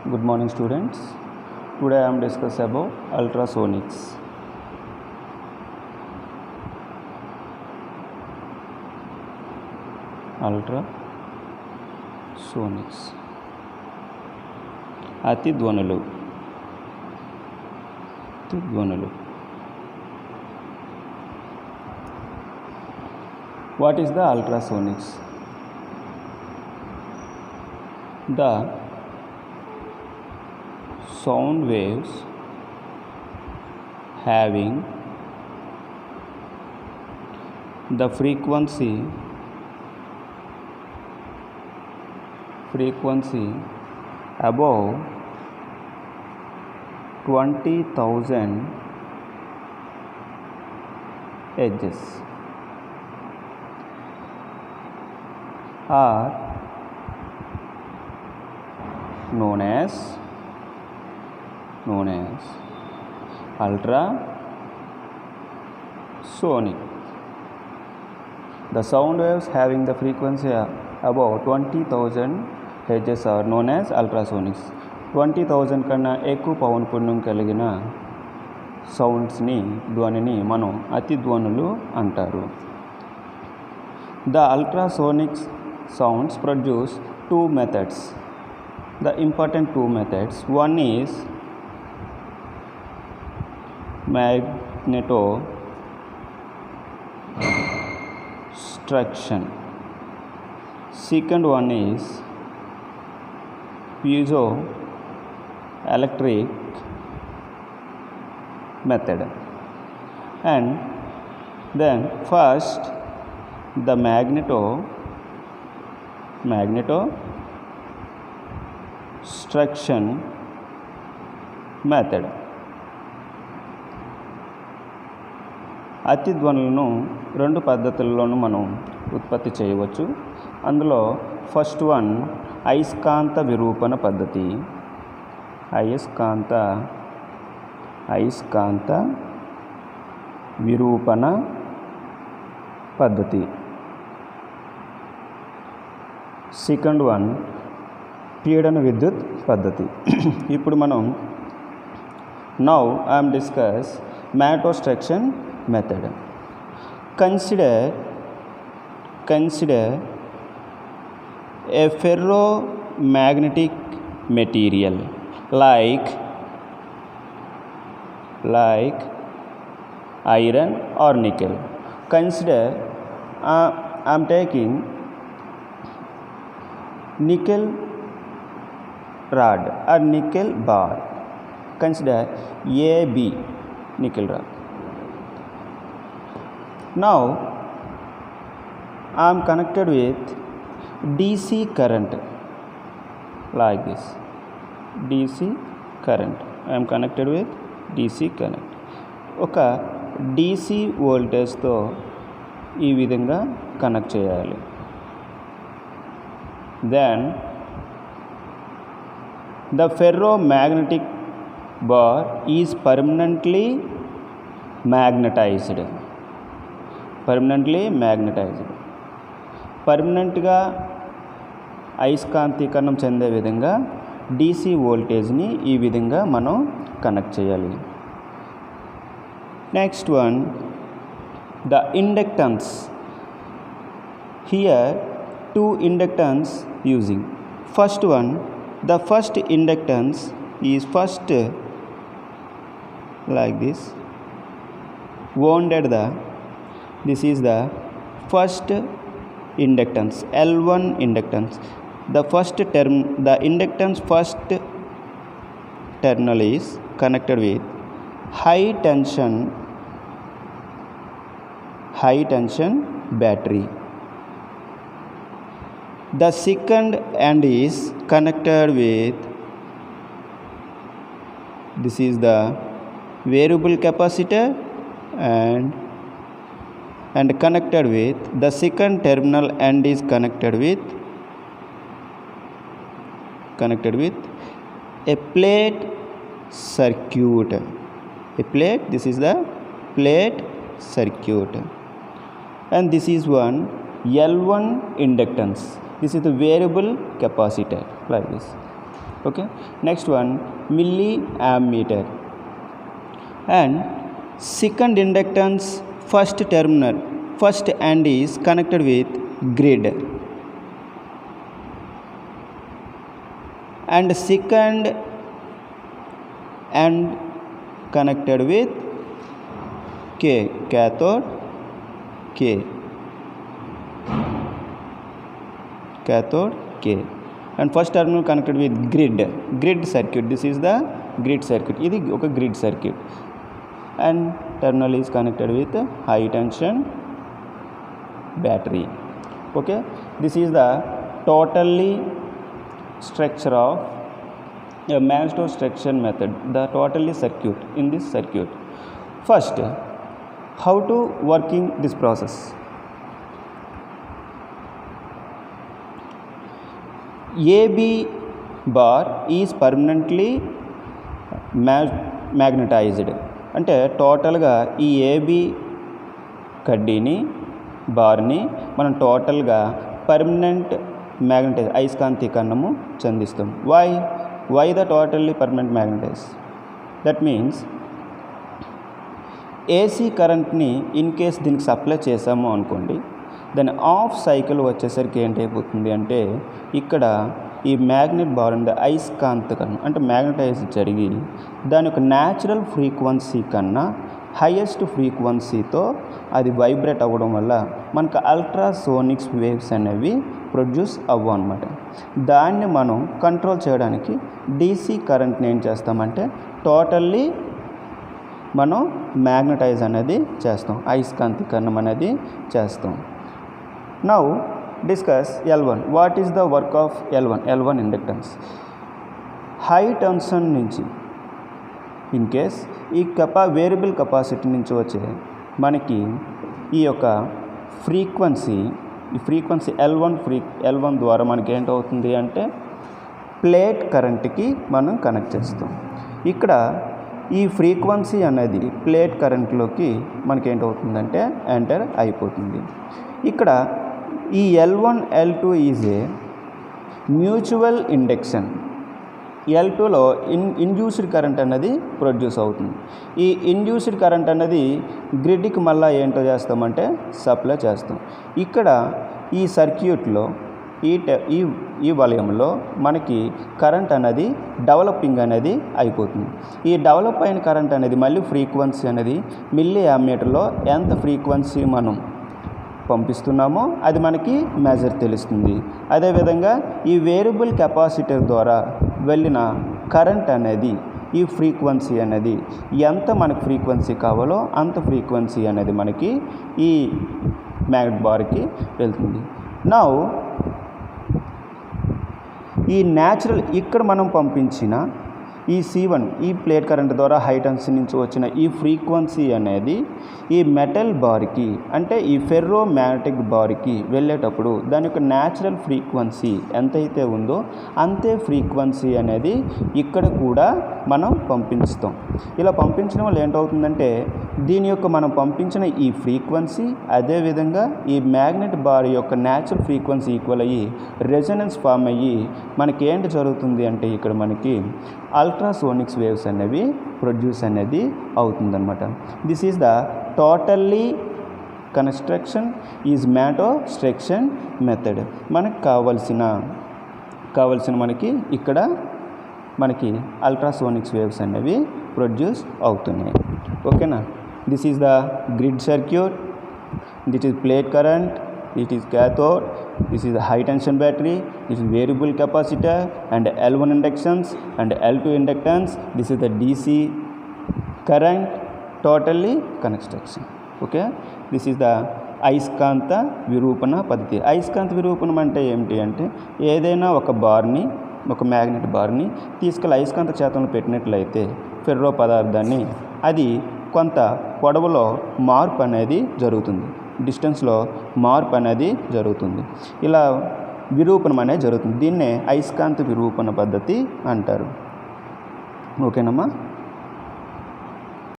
Good morning, students. Today I am discussing about ultrasonics. Ultrasonics. అతి ధ్వనులు. What is the ultrasonics? The sound waves having the frequency above 20,000 Hz are known as ultrasonic. The sound waves having the frequency above 20,000 Hz are known as ultrasonics. 20,000 కన్నా ఎక్కువ పౌనఃపున్యం కలిగిన సౌండ్స్ని ధ్వనిని మనం అతి ధ్వనులు అంటారు. The ultrasonic sounds produce two methods. The important two methods. One is magnetostruction. Second one is piezoelectric method. And then first the magnetostruction method. అతి ధ్వనులను రెండు పద్ధతుల్లోనూ మనం ఉత్పత్తి చేయవచ్చు. అందులో ఫస్ట్ వన్ అయస్కాంత విరూపణ పద్ధతి. అయస్కాంత విరూపణ పద్ధతి. సెకండ్ వన్ పీడన విద్యుత్ పద్ధతి. ఇప్పుడు మనం now I am discuss magnetostruction method. Consider a ferromagnetic material like iron or nickel. Consider I am taking nickel rod or nickel bar. Consider AB nickel rod. Now I am connected with DC current like this. DC current. I am connected with DC current. ఒక DC వోల్టేజ్తో ఈ విధంగా connect చేయాలి. Then the ferromagnetic bar is permanently magnetized. పర్మనెంట్గా అయస్కాంతీకరణం చెందే విధంగా DC వోల్టేజ్ని ఈ విధంగా మనం కనెక్ట్ చేయాలి. Next one the inductance. Here two inductance using. First one, the first inductance is first like this. Wounded this is the first inductance, L1 inductance. The first term, the inductance first terminal is connected with high tension battery. The second end is connected with, this is the variable capacitor and connected with, the second terminal end is connected with a plate circuit. This is the plate circuit. And this is one L1 inductance. This is the variable capacitor like this. Okay, next one milliammeter. And second inductance first end is connected with grid, and second end connected with cathode K, and first terminal connected with grid circuit. This is the grid circuit. This is a grid circuit, and terminal is connected with high tension battery. Okay, this is the totally structure of a Manitow structure method, the totally circuit in this circuit. First, how to working this process. AB bar is permanently magnetized. అంటే టోటల్గా ఈ AB కడ్డీని బార్ని మనం టోటల్గా permanent magnetize అయస్కాంతీకరణము చెందిస్తాం. Why the totally permanent magnetize? That means AC కరెంట్ని in case దీనికి సప్లై చేసాము అనుకోండి, దాని ఆఫ్ సైకిల్ వచ్చేసరికి ఏంటైపోతుంది అంటే ఇక్కడ ఈ మ్యాగ్నెట్ బార్ ఉండే అయస్కాంతకరణం అంటే మ్యాగ్నటైజ్ జరిగి దాని యొక్క న్యాచురల్ ఫ్రీక్వెన్సీ కన్నా హైయెస్ట్ ఫ్రీక్వెన్సీతో అది వైబ్రేట్ అవ్వడం వల్ల మనకు అల్ట్రాసోనిక్స్ వేవ్స్ అనేవి ప్రొడ్యూస్ అవ్వవు అనమాట. దాన్ని మనం కంట్రోల్ చేయడానికి డీసీ కరెంట్ని ఏం చేస్తామంటే టోటల్లీ మనం మ్యాగ్నటైజ్ అనేది చేస్తాం, అయస్కాంతీకరణం అనేది చేస్తాం. Now discuss L1. What is the work of L1? L1 inductance. High tension నుంచి ఇన్ కేస్ ఈ వేరియబుల్ కెపాసిటీ నుంచి వచ్చే మనకి ఈ యొక్క ఫ్రీక్వెన్సీ L1 ద్వారా మనకి ఏంటవుతుంది అంటే ప్లేట్ కరెంట్కి మనం కనెక్ట్ చేస్తాం. ఇక్కడ ఈ ఫ్రీక్వెన్సీ అనేది ప్లేట్ కరెంట్లోకి మనకి ఏంటవుతుందంటే ఎంటర్ అయిపోతుంది. ఇక్కడ ఈ L1 L2 is a mutual induction. L2లో ఇండ్యూస్డ్ కరెంట్ అనేది ప్రొడ్యూస్ అవుతుంది. ఈ ఇండ్యూస్డ్ కరెంట్ అనేది గ్రిడ్కి మళ్ళీ ఏంటో చేస్తామంటే సప్లై చేస్తాం. ఇక్కడ ఈ సర్క్యూట్లో ఈ వలయంలో మనకి కరెంట్ అనేది డెవలపింగ్ అనేది అయిపోతుంది. ఈ డెవలప్ అయిన కరెంట్ అనేది మళ్ళీ ఫ్రీక్వెన్సీ అనేది మిల్లీ యామ్మీటర్లో ఎంత ఫ్రీక్వెన్సీ మనం పంపిస్తున్నామో అది మనకి మెజర్ తెలుస్తుంది. అదేవిధంగా ఈ వేరియబుల్ కెపాసిటర్ ద్వారా వెళ్ళిన కరెంట్ అనేది ఈ ఫ్రీక్వెన్సీ అనేది ఎంత మనకు ఫ్రీక్వెన్సీ కావాలో అంత ఫ్రీక్వెన్సీ అనేది మనకి ఈ మ్యాగ్నెట్ బార్కి వెళ్తుంది. నౌ ఈ న్యాచురల్ ఇక్కడ మనం పంపించిన ఈ C1 ఈ ప్లేట్ కరెంట్ ద్వారా హై టెన్షన్ నుంచి వచ్చిన ఈ ఫ్రీక్వెన్సీ అనేది ఈ మెటల్ బార్కి అంటే ఈ ఫెర్రో మ్యాగ్నెటిక్ బార్కి వెళ్ళేటప్పుడు దాని యొక్క న్యాచురల్ ఫ్రీక్వెన్సీ ఎంతైతే ఉందో అంతే ఫ్రీక్వెన్సీ అనేది ఇక్కడ కూడా మనం పంపిస్తాం. ఇలా పంపించడం వల్ల ఏంటవుతుందంటే దీని యొక్క మనం పంపించిన ఈ ఫ్రీక్వెన్సీ అదేవిధంగా ఈ మ్యాగ్నెట్ బార్ యొక్క న్యాచురల్ ఫ్రీక్వెన్సీ ఈక్వల్ అయ్యి రెజొనెన్స్ ఫామ్ అయ్యి మనకి ఏంటి జరుగుతుంది అంటే ఇక్కడ మనకి అల్ట్రాసోనిక్స్ వేవ్స్ అనేవి ప్రొడ్యూస్ అనేది అవుతుందన్నమాట. This is the totally construction is మ్యాటో స్ట్రక్షన్ మెథడ్. మనకు కావలసిన మనకి ఇక్కడ మనకి అల్ట్రాసోనిక్స్ వేవ్స్ అనేవి ప్రొడ్యూస్ అవుతున్నాయి. ఓకేనా? This is the grid circuit, this is plate current, it is cathode, this is a high tension battery, this is variable capacitor and L1 inductance and L2 inductance. This is the DC current totally construction. Okay, this is the అయస్కాంత విరూపణ పద్ధతి. అయస్కాంత విరూపణం అంటే ఏమిటి అంటే ఏదైనా ఒక magnet బార్ని తీసుకెళ్ళి అయస్కాంత క్షేత్రంలో పెట్టినట్లయితే ఫెర్రో పదార్థాన్ని అది కొంత పొడవులో మార్పు అనేది జరుగుతుంది, డిస్టెన్స్లో మార్పు అనేది జరుగుతుంది. ఇలా విరూపణం అనేది జరుగుతుంది. దీన్నే అయస్కాంత విరూపణ పద్ధతి అంటారు. ఓకేనమ్మా?